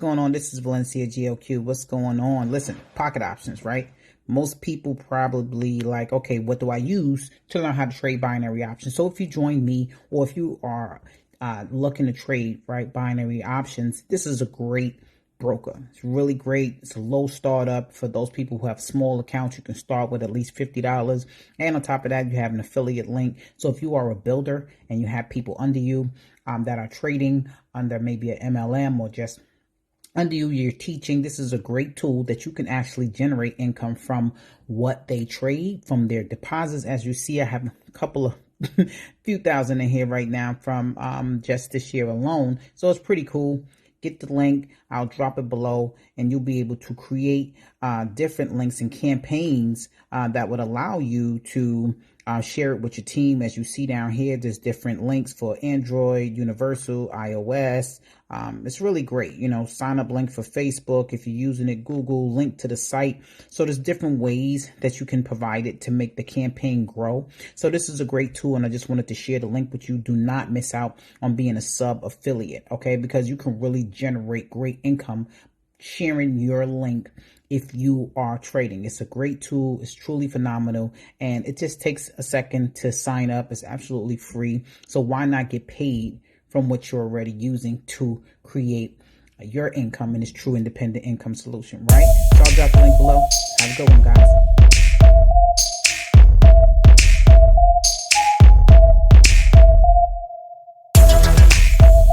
going on? This is Valencia GLQ. What's going on? Listen, pocket options, right? Most people probably like, okay, what do I use to learn how to trade binary options? So if you join me, or if you are looking to trade, right, binary options, this is a great broker. It's really great. It's a low startup for those people who have small accounts. You can start with at least $50. And on top of that, you have an affiliate link. So if you are a builder and you have people under you that are trading under maybe an MLM or just under you, you're teaching, this is a great tool that you can actually generate income from what they trade, from their deposits. As you see, I have a couple of few thousand in here right now from just this year alone. So it's pretty cool. Get the link. I'll drop it below, and you'll be able to create different links and campaigns that would allow you to share it with your team. As you see down here, there's different links for Android, Universal, iOS. It's really great. You know, sign up link for Facebook if you're using it, Google, link to the site. So there's different ways that you can provide it to make the campaign grow. So this is a great tool, and I just wanted to share the link with you. Do not miss out on being a sub affiliate, okay? Because you can really generate great income sharing your link if you are trading. It's a great tool. It's truly phenomenal, and it just takes a second to sign up. It's absolutely free. So why not get paid from what you're already using to create your income in this true independent income solution, right? So I'll drop the link below. Have a good one, guys.